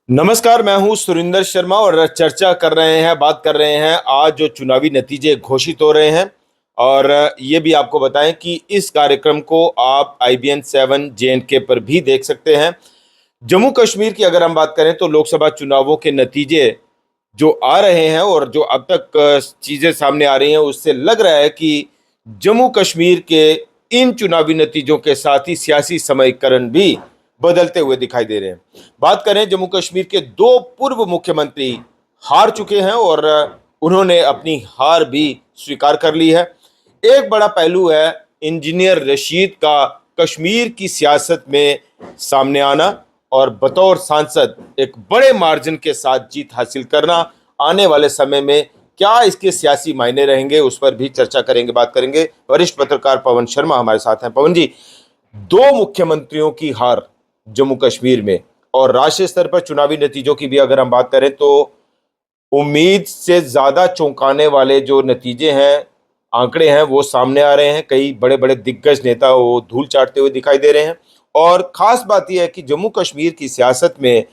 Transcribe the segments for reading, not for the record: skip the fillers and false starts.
नमस्कार, मैं हूं सुरिंदर शर्मा और बात कर रहे हैं आज जो चुनावी नतीजे घोषित हो रहे हैं। और ये भी आपको बताएं कि इस कार्यक्रम को आप IBN 7 JNK पर भी देख सकते हैं। जम्मू कश्मीर की अगर हम बात करें तो लोकसभा चुनावों के नतीजे जो आ रहे हैं और जो अब तक चीजें सामने आ रही हैं, उससे लग रहा है कि जम्मू कश्मीर के इन चुनावी नतीजों के साथ ही सियासी समीकरण भी बदलते हुए दिखाई दे रहे हैं। बात करें जम्मू कश्मीर के दो पूर्व मुख्यमंत्री हार चुके हैं और उन्होंने अपनी हार भी स्वीकार कर ली है। एक बड़ा पहलू है इंजीनियर रशीद का कश्मीर की सियासत में सामने आना और बतौर सांसद एक बड़े मार्जिन के साथ जीत हासिल करना। आने वाले समय में क्या इसके सियासी मायने रहेंगे, उस पर भी चर्चा करेंगे, बात करेंगे। वरिष्ठ पत्रकार पवन शर्मा हमारे साथ हैं। पवन जी, दो मुख्यमंत्रियों की हार जम्मू कश्मीर में और राष्ट्रीय स्तर पर चुनावी नतीजों की भी अगर हम बात करें तो उम्मीद से ज्यादा चौंकाने वाले जो नतीजे हैं, आंकड़े हैं, वो सामने आ रहे हैं। कई बड़े बड़े दिग्गज नेता वो धूल चाटते हुए दिखाई दे रहे हैं। और खास बात यह है कि जम्मू कश्मीर की सियासत में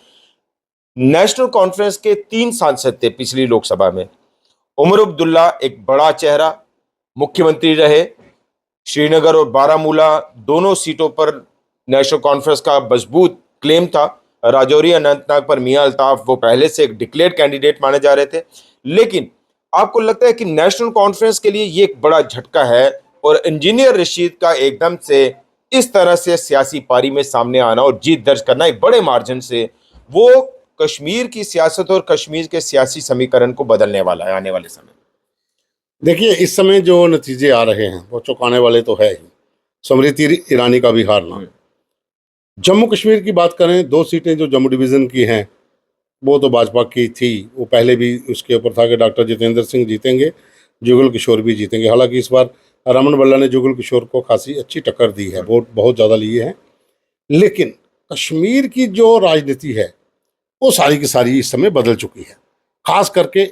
नेशनल कॉन्फ्रेंस के 3 सांसद थे पिछली लोकसभा में। उमर अब्दुल्ला एक बड़ा चेहरा मुख्यमंत्री रहे। श्रीनगर और बारामूला दोनों सीटों पर नेशनल कॉन्फ्रेंस का मजबूत क्लेम था। राजौरी अनंतनाग पर मियां अल्ताफ वो पहले से एक डिक्लेयर्ड कैंडिडेट माने जा रहे थे। लेकिन आपको लगता है कि नेशनल कॉन्फ्रेंस के लिए ये एक बड़ा झटका है और इंजीनियर रशीद का एकदम से इस तरह से सियासी पारी में सामने आना और जीत दर्ज करना एक बड़े मार्जिन से, वो कश्मीर की सियासत और कश्मीर के सियासी समीकरण को बदलने वाला है आने वाले समय में? देखिए, इस समय जो नतीजे आ रहे हैं वो चौंकाने वाले तो है ही। स्मृति ईरानी का भी हारना। जम्मू कश्मीर की बात करें, 2 सीटें जो जम्मू डिवीज़न की हैं वो तो भाजपा की थी। वो पहले भी उसके ऊपर था कि डॉक्टर जितेंद्र सिंह जीतेंगे, जुगल किशोर भी जीतेंगे। हालांकि इस बार रमन बल्ला ने जुगल किशोर को खासी अच्छी टक्कर दी है, वोट बहुत ज़्यादा लिए हैं। लेकिन कश्मीर की जो राजनीति है वो सारी की सारी इस समय बदल चुकी है। खास करके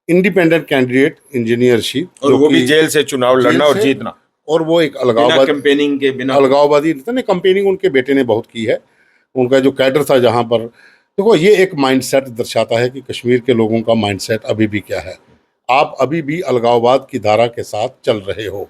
इंडिपेंडेंट कैंडिडेट इंजीनियरशिप, और वो भी जेल से चुनाव लड़ना और जीतना, और वो एक कैंपेनिंग के बिना अलगाववादी ने कैंपेनिंग उनके बेटे ने बहुत की है। उनका जो कैडर था जहाँ पर, देखो, ये एक माइंडसेट दर्शाता है कि कश्मीर के लोगों का माइंडसेट अभी भी क्या है। आप अभी भी अलगाववाद की धारा के साथ चल रहे हो।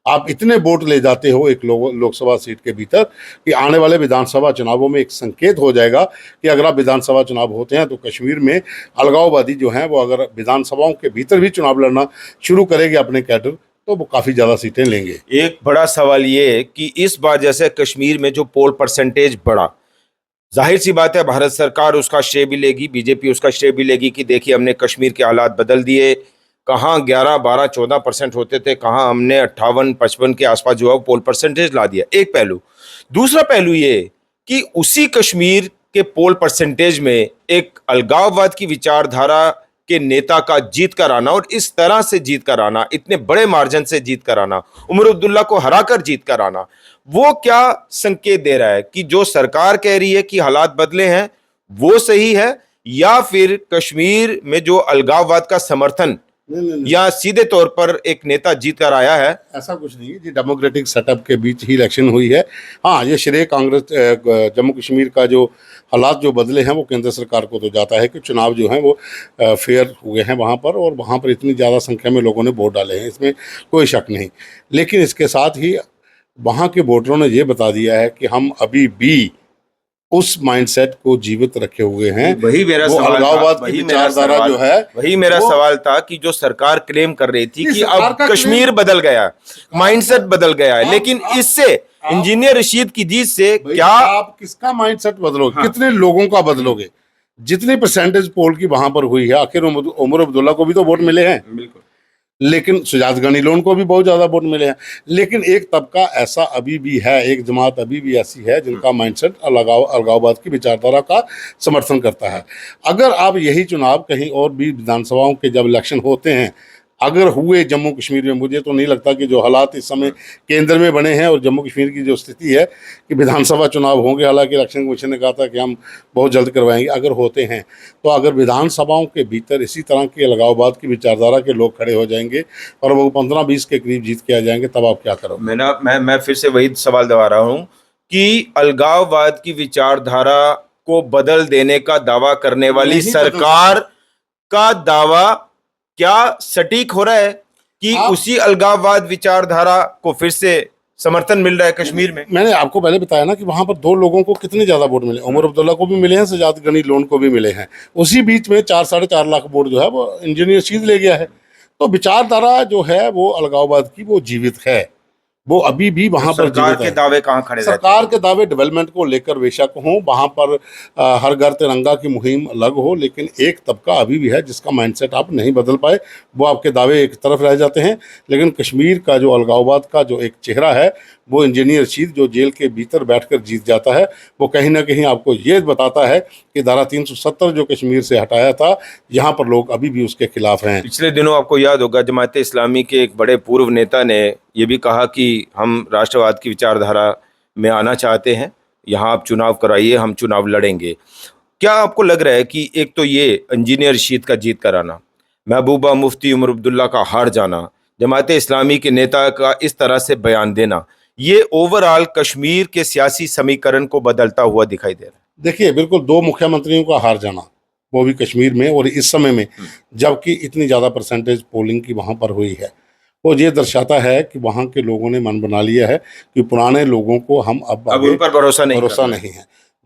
आप इतने वोट ले जाते हो एक लोकसभा सीट के भीतर कि आने वाले विधानसभा चुनावों में एक संकेत हो जाएगा कि अगर आप विधानसभा चुनाव होते हैं तो कश्मीर में अलगाववादी जो हैं वो अगर विधानसभाओं के भीतर भी चुनाव लड़ना शुरू करेंगे अपने कैडर, तो वो काफ़ी ज़्यादा सीटें लेंगे। एक बड़ा सवाल ये है कि इस बार जैसे कश्मीर में जो पोल परसेंटेज बढ़ा, जाहिर सी बात है भारत सरकार उसका श्रेय भी लेगी, बीजेपी उसका श्रेय भी लेगी कि देखिए हमने कश्मीर के हालात बदल दिए। कहाँ 11, 12, 14% होते थे, कहाँ हमने 58, 55 के आसपास जो है पोल परसेंटेज ला दिया। एक पहलू। दूसरा पहलू ये कि उसी कश्मीर के पोल परसेंटेज में एक अलगाववाद की विचारधारा के नेता का जीत कर आना और इस तरह से जीत कर आना, इतने बड़े मार्जिन से जीत कर आना, उमर अब्दुल्ला को हराकर जीत कर आना, वो क्या संकेत दे रहा है कि जो सरकार कह रही है कि हालात बदले हैं वो सही है, या फिर कश्मीर में जो अलगाववाद का समर्थन नहीं। या सीधे तौर पर एक नेता जीत कर आया है? ऐसा कुछ नहीं है जी, डेमोक्रेटिक सेटअप के बीच ही इलेक्शन हुई है। हाँ, ये श्रेय कांग्रेस, जम्मू कश्मीर का जो हालात जो बदले हैं वो केंद्र सरकार को तो जाता है कि चुनाव जो हैं वो फेयर हुए हैं वहाँ पर, और वहाँ पर इतनी ज़्यादा संख्या में लोगों ने वोट डाले हैं, इसमें कोई शक नहीं। लेकिन इसके साथ ही वहाँ के वोटरों ने ये बता दिया है कि हम अभी भी उस माइंडसेट को जीवित रखे हुए हैं। वही मेरा सवाल था, की विचारधारा जो है, वही मेरा सवाल था कि जो सरकार क्लेम कर रही थी कि अब कश्मीर बदल गया, माइंडसेट बदल गया है, लेकिन इससे इंजीनियर रशीद की जीत से क्या आप किसका माइंडसेट बदलोगे? हाँ। कितने लोगों का बदलोगे? जितनी परसेंटेज पोल की वहां पर हुई है, आखिर उमर अब्दुल्ला को भी तो वोट मिले हैं। बिल्कुल। लेकिन शुजात गनी लोन को भी बहुत ज़्यादा वोट मिले हैं। लेकिन एक तबका ऐसा अभी भी है, एक जमात अभी भी ऐसी है जिनका माइंडसेट अलगाववाद की विचारधारा का समर्थन करता है। अगर आप यही चुनाव कहीं और भी विधानसभाओं के जब इलेक्शन होते हैं अगर हुए जम्मू कश्मीर में, मुझे तो नहीं लगता कि जो हालात इस समय केंद्र में बने हैं और जम्मू कश्मीर की जो स्थिति है कि विधानसभा चुनाव होंगे, हालांकि इलेक्शन कमीशन ने कहा था कि हम बहुत जल्द करवाएंगे, अगर होते हैं तो अगर विधानसभाओं के भीतर इसी तरह की अलगाववाद की विचारधारा के लोग खड़े हो जाएंगे और वो 15-20 के करीब जीत के आ जाएंगे, तब आप क्या करोगे? मैं फिर से वही सवाल दोहरा रहा हूं कि अलगाववाद की विचारधारा को बदल देने का दावा करने वाली नहीं बदल सरकार का दावा क्या सटीक हो रहा है कि उसी अलगाववाद विचारधारा को फिर से समर्थन मिल रहा है कश्मीर में? मैंने आपको पहले बताया ना कि वहां पर दो लोगों को कितने ज्यादा वोट मिले, उमर अब्दुल्ला को भी मिले हैं, सजाद गनी लोन को भी मिले हैं। उसी बीच में 4-4.5 लाख वोट जो है वो इंजीनियर शीद ले गया है। तो विचारधारा जो है वो अलगाववाद की वो जीवित है, वो अभी भी वहां पर सरकार जीवित के है। दावे कहाँ खड़े रहते सरकार के दावे डेवलपमेंट को लेकर बेशक हों, वहाँ पर हर घर तिरंगा की मुहिम अलग हो, लेकिन एक तबका अभी भी है जिसका माइंडसेट आप नहीं बदल पाए। वो आपके दावे एक तरफ रह जाते हैं, लेकिन कश्मीर का जो अलगाववाद का जो एक चेहरा है वो इंजीनियर शीद जो जेल के भीतर बैठकर जीत जाता है, वो कहीं ना कहीं आपको ये बताता है कि धारा 370 जो कश्मीर से हटाया था, यहाँ पर लोग अभी भी उसके खिलाफ हैं। पिछले दिनों आपको याद होगा जमाते इस्लामी के एक बड़े पूर्व नेता ने ये भी कहा कि हम राष्ट्रवाद की विचारधारा में आना चाहते हैं, यहाँ आप चुनाव कराइए, हम चुनाव लड़ेंगे। क्या आपको लग रहा है कि एक तो ये इंजीनियर शीद का जीत कराना, महबूबा मुफ्ती उमर अब्दुल्ला का हार जाना, जमाते इस्लामी के नेता का इस तरह से बयान देना, ये ओवरऑल कश्मीर के सियासी समीकरण को बदलता हुआ दिखाई दे रहा है? देखिए, बिल्कुल 2 मुख्यमंत्रियों का हार जाना, वो भी कश्मीर में और इस समय में, जबकि इतनी ज़्यादा परसेंटेज पोलिंग की वहाँ पर हुई है, वो ये दर्शाता है कि वहाँ के लोगों ने मन बना लिया है कि पुराने लोगों को हम अब उन पर भरोसा नहीं है।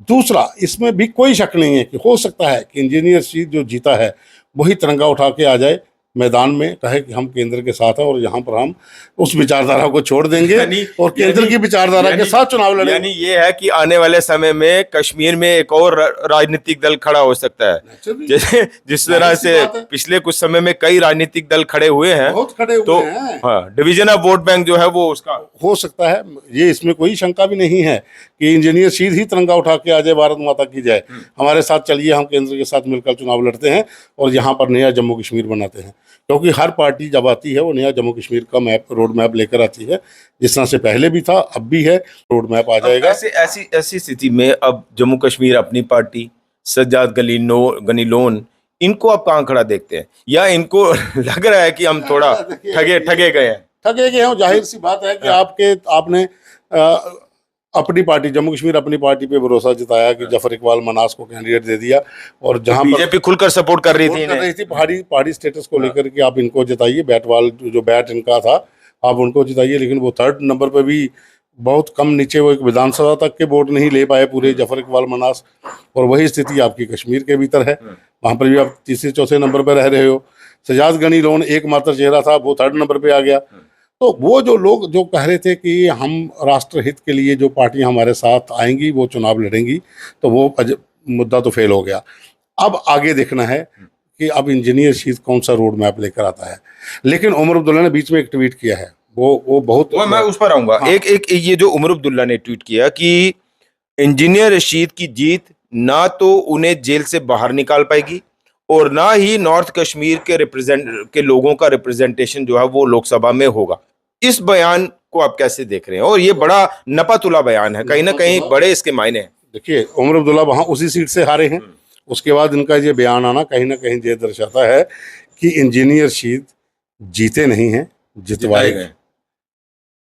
दूसरा, इसमें भी कोई शक नहीं है कि हो सकता है कि इंजीनियर शीद जो जीता है वही तिरंगा उठा के आ जाए मैदान में, कहे कि हम केंद्र के साथ हैं और यहाँ पर हम उस विचारधारा को छोड़ देंगे और केंद्र की विचारधारा के साथ चुनाव लड़ेंगे। यानी ये है कि आने वाले समय में कश्मीर में एक और राजनीतिक दल खड़ा हो सकता है, जैसे जिस तरह से पिछले कुछ समय में कई राजनीतिक दल खड़े हुए हैं, बहुत खड़े हुए हैं। हाँ, डिवीजन ऑफ वोट बैंक जो है वो उसका हो सकता है। ये इसमें कोई शंका भी नहीं है कि इंजीनियर शीद ही तिरंगा उठा के आ जाए, भारत माता की जय, हमारे साथ चलिए, हम केंद्र के साथ मिलकर चुनाव लड़ते हैं और यहाँ पर नया जम्मू कश्मीर बनाते हैं। क्योंकि हर पार्टी जब आती है वो नया जम्मू कश्मीर का मैप, रोड मैप लेकर आती है, जिस तरह से पहले भी था अब भी है, रोड मैप आ जाएगा। ऐसी स्थिति में अब जम्मू कश्मीर अपनी पार्टी, सज्जाद गनी लोन, इनको आप कहाँ खड़ा देखते हैं, या इनको लग रहा है कि हम थोड़ा ठगे गए हैं? ठगे गए हैं, जाहिर सी बात है कि आपने अपनी पार्टी जम्मू कश्मीर अपनी पार्टी पे भरोसा जताया कि जफर इकबाल मनास को कैंडिडेट दे दिया, और जहां बीजेपी खुलकर सपोर्ट कर रही थी पहाड़ी स्टेटस को लेकर कि आप इनको जिताइए, बैटवाल जो बैट इनका था आप उनको जिताइए, लेकिन वो 3rd नंबर पे भी बहुत कम नीचे, वो एक विधानसभा तक के वोट नहीं ले पाए पूरे जफर इकबाल मनास। और वही स्थिति आपकी कश्मीर के भीतर है, वहाँ पर भी आप 3रे-4थे नंबर पर रह रहे हो। सजाद गनी लोन एकमात्र चेहरा था, वो 3rd नंबर पर आ गया। तो वो जो लोग जो कह रहे थे कि हम राष्ट्रहित के लिए जो पार्टियां हमारे साथ आएंगी वो चुनाव लड़ेंगी, तो वो मुद्दा तो फेल हो गया। अब आगे देखना है कि अब इंजीनियर शीद कौन सा रोड मैप लेकर आता है। लेकिन उमर अब्दुल्ला ने बीच में एक ट्वीट किया है, वो बहुत, मैं उस पर आऊंगा। हाँ। एक ये जो उमर अब्दुल्ला ने ट्वीट किया कि इंजीनियर रशीद की जीत ना तो उन्हें जेल से बाहर निकाल पाएगी और ना ही नॉर्थ कश्मीर के लोगों का रिप्रेजेंटेशन जो है वो लोकसभा में होगा। इस बयान को आप कैसे देख रहे हैं? और ये बड़ा नपातुला बयान है, कहीं ना कहीं बड़े इसके मायने हैं। देखिए, उमर अब्दुल्ला वहां उसी सीट से हारे हैं, उसके बाद इनका ये बयान आना कहीं ना कहीं ये दर्शाता है कि इंजीनियर शीद जीते नहीं हैं, जितवाए गए।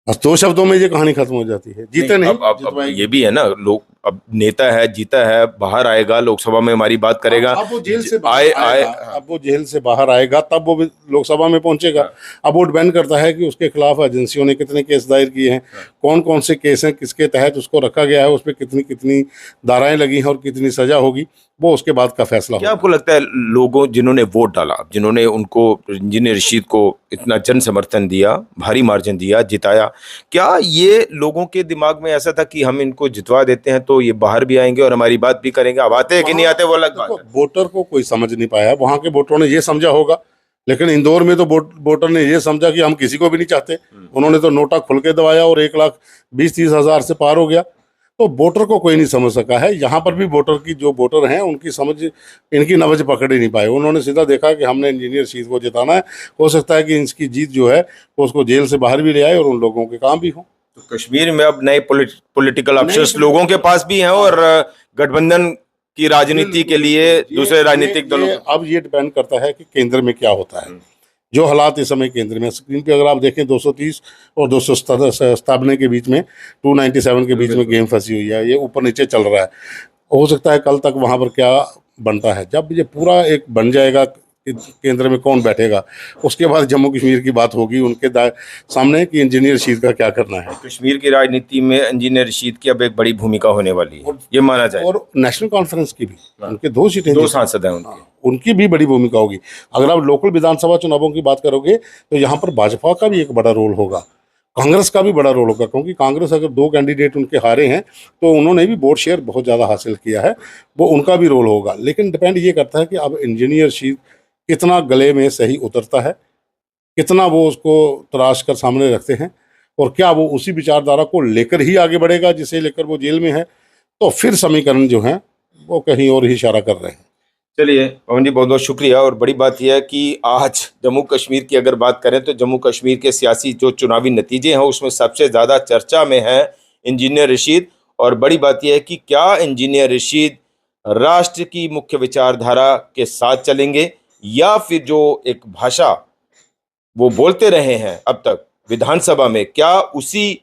बस 2 शब्दों में ये कहानी खत्म हो जाती है, जीते नहीं। अब ये भी है ना, लोग अब नेता है, जीता है, बाहर आएगा, लोकसभा में हमारी बात करेगा, अब वो जेल से बाहर आएगा, तब वो लोकसभा में पहुंचेगा। अब वो डिपेंड करता है कि उसके खिलाफ एजेंसियों ने कितने केस दायर किए हैं, कौन कौन से केस हैं, किसके तहत उसको रखा गया है, उस पर कितनी कितनी धाराएं लगी हैं और कितनी सजा होगी, वो उसके बाद का फैसला होगा। क्या आपको लगता है लोगों जिन्होंने वोट डाला, जिन्होंने उनको इंजीनियर रशीद को इतना जन समर्थन दिया, भारी मार्जिन दिया, जिताया, क्या ये लोगों के दिमाग में ऐसा था कि हम इनको जितवा देते हैं तो ये बाहर भी आएंगे और हमारी बात भी करेंगे? अब आते हैं कि नहीं आते वो अलग बात है। वोटर को कोई समझ नहीं पाया, वहां के वोटरों ने ये समझा होगा, लेकिन इंदौर में तो वोटर ने ये समझा कि हम किसी को भी नहीं चाहते। उन्होंने तो नोटा खुल के दबाया और 1,20,30 हज़ार से पार हो गया। तो वोटर को कोई नहीं समझ सका है। यहाँ पर भी जो वोटर हैं उनकी समझ, इनकी नब्ज पकड़ ही नहीं पाए। उन्होंने सीधा देखा कि हमने इंजीनियर शीद को जिताना है, हो सकता है कि इसकी जीत जो है वो उसको जेल से बाहर भी ले आए और उन लोगों के काम भी हो। तो कश्मीर में अब नए पॉलिटिकल ऑप्शंस लोगों के पास भी हैं और गठबंधन की राजनीति के लिए दूसरे राजनीतिक दलों, अब ये डिपेंड करता है कि केंद्र में क्या होता है। जो हालात इस समय केंद्र में, स्क्रीन पे अगर आप देखें 230 और 257 के बीच में, 297 के बीच में गेम फंसी हुई है, ये ऊपर नीचे चल रहा है। हो सकता है कल तक वहाँ पर क्या बनता है। जब ये पूरा एक बन जाएगा कि केंद्र में कौन बैठेगा, उसके बाद जम्मू कश्मीर की बात होगी उनके सामने कि इंजीनियर रशीद का क्या करना है। कश्मीर की राजनीति में इंजीनियर रशीद की अब एक बड़ी भूमिका होने वाली है, ये माना जाए। और नेशनल कॉन्फ्रेंस की भी, उनके 2 सीटें, 2 सांसद हैं उनके। उनकी भी बड़ी भूमिका होगी। अगर आप लोकल विधानसभा चुनावों की बात करोगे तो यहाँ पर भाजपा का भी एक बड़ा रोल होगा, कांग्रेस का भी बड़ा रोल होगा, क्योंकि कांग्रेस अगर 2 कैंडिडेट उनके हारे हैं तो उन्होंने भी वोट शेयर बहुत ज़्यादा हासिल किया है, वो उनका भी रोल होगा। लेकिन डिपेंड ये करता है कि अब इंजीनियर रशीद कितना गले में सही उतरता है, कितना वो उसको तराश कर सामने रखते हैं, और क्या वो उसी विचारधारा को लेकर ही आगे बढ़ेगा जिसे लेकर वो जेल में है। तो फिर समीकरण जो हैं वो कहीं और ही इशारा कर रहे हैं। चलिए पवन जी, बहुत बहुत शुक्रिया। और बड़ी बात यह है कि आज जम्मू कश्मीर की अगर बात करें तो जम्मू कश्मीर के सियासी जो चुनावी नतीजे हैं उसमें सबसे ज़्यादा चर्चा में है इंजीनियर रशीद। और बड़ी बात यह है कि क्या इंजीनियर रशीद राष्ट्र की मुख्य विचारधारा के साथ चलेंगे, या फिर जो एक भाषा वो बोलते रहे हैं अब तक विधानसभा में, क्या उसी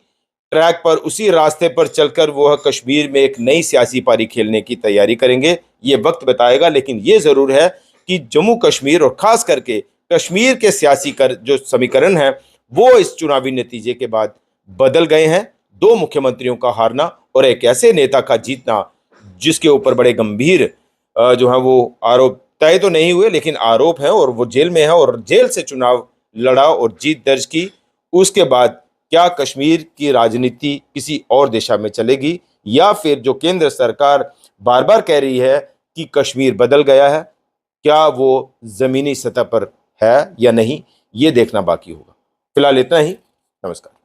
ट्रैक पर, उसी रास्ते पर चलकर वो कश्मीर में एक नई सियासी पारी खेलने की तैयारी करेंगे, ये वक्त बताएगा। लेकिन ये जरूर है कि जम्मू कश्मीर और खास करके कश्मीर के सियासी जो समीकरण है वो इस चुनावी नतीजे के बाद बदल गए हैं। 2 मुख्यमंत्रियों का हारना और एक ऐसे नेता का जीतना जिसके ऊपर बड़े गंभीर जो है वो आरोप तय तो नहीं हुए लेकिन आरोप है, और वो जेल में है और जेल से चुनाव लड़ा और जीत दर्ज की। उसके बाद क्या कश्मीर की राजनीति किसी और दिशा में चलेगी, या फिर जो केंद्र सरकार बार बार कह रही है कि कश्मीर बदल गया है, क्या वो जमीनी सतह पर है या नहीं, ये देखना बाकी होगा। फिलहाल इतना ही। नमस्कार।